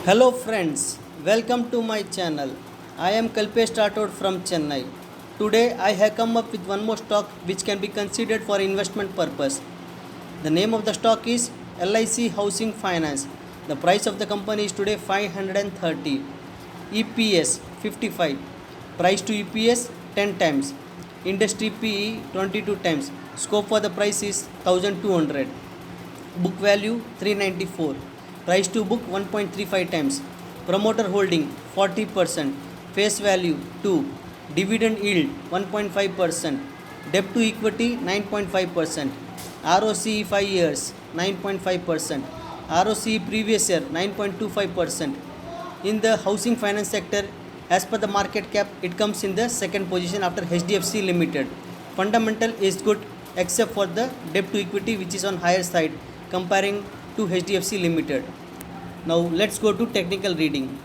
Hello friends, welcome to my channel. I am Kalpesh Rathod from Chennai. Today I have come up with one more stock which can be considered for investment purpose. The name of the stock is LIC Housing Finance. The price of the company is today 530. EPS 55. Price to EPS 10 times. Industry PE 22 times. Scope for the price is 1200. Book value 394. Price to book 1.35 times. Promoter holding 40%. Face value 2. Dividend yield 1.5%. Debt to equity 9.5%. ROCE 5 years 9.5%. ROCE previous year 9.25%. In the housing finance sector, as per the market cap, it comes in the second position after HDFC Limited. Fundamental is good except for the debt to equity which is on higher side comparing to HDFC Limited. Now let's go to technical reading.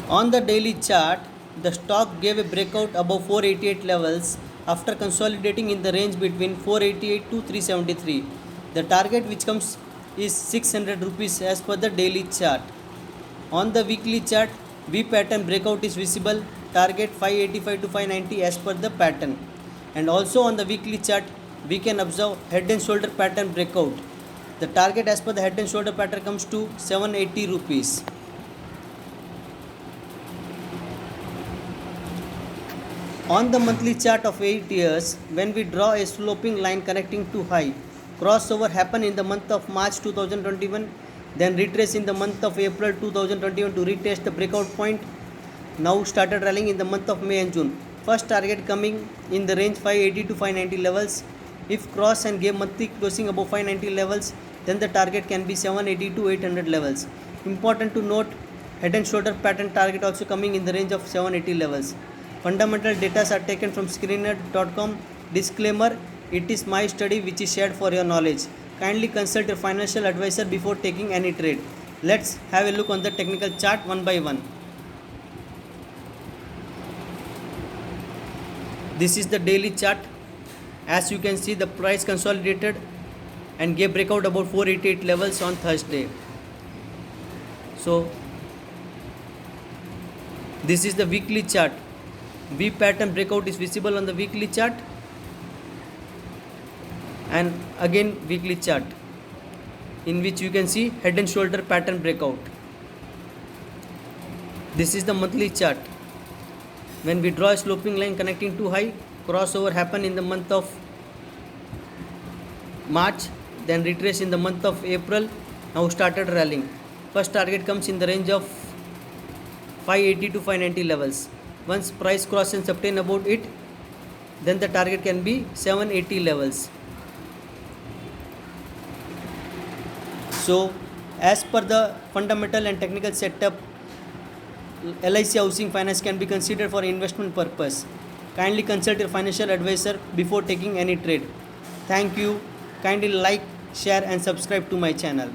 On the daily chart, the stock gave a breakout above 488 levels after consolidating in the range between 488 to 373. The target which comes is 600 rupees as per the daily chart. On the weekly chart, V pattern breakout is visible, target 585 to 590 as per the pattern. And also on the weekly chart, we can observe head and shoulder pattern breakout. The target as per the head and shoulder pattern comes to 780 rupees. On the monthly chart of 8 years, when we draw a sloping line connecting to high, crossover happen in the month of March 2021, then retrace in the month of April 2021 to retest the breakout point. Now started rallying in the month of May and June. First target coming in the range 580 to 590 levels. If cross and gave monthly closing above 590 levels, then the target can be 780 to 800 levels. Important to note, head and shoulder pattern target also coming in the range of 780 levels. Fundamental data are taken from screener.com. Disclaimer, it is my study which is shared for your knowledge. Kindly consult your financial advisor before taking any trade. Let's have a look on the technical chart one by one. This is the daily chart. As you can see, the price consolidated and gave breakout about 488 levels on Thursday. So this is the weekly chart. V pattern breakout is visible on the weekly chart, and again weekly chart in which you can see head and shoulder pattern breakout. This is the monthly chart. When we draw a sloping line connecting to high, crossover happen in the month of March, then retrace in the month of April. Now started rallying. First target comes in the range of 580 to 590 levels. Once price cross and sustain about it, then the target can be 780 levels. So as per the fundamental and technical setup, LIC Housing Finance can be considered for investment purpose. Kindly consult your financial advisor before taking any trade. Thank you. Kindly like, share and subscribe to my channel.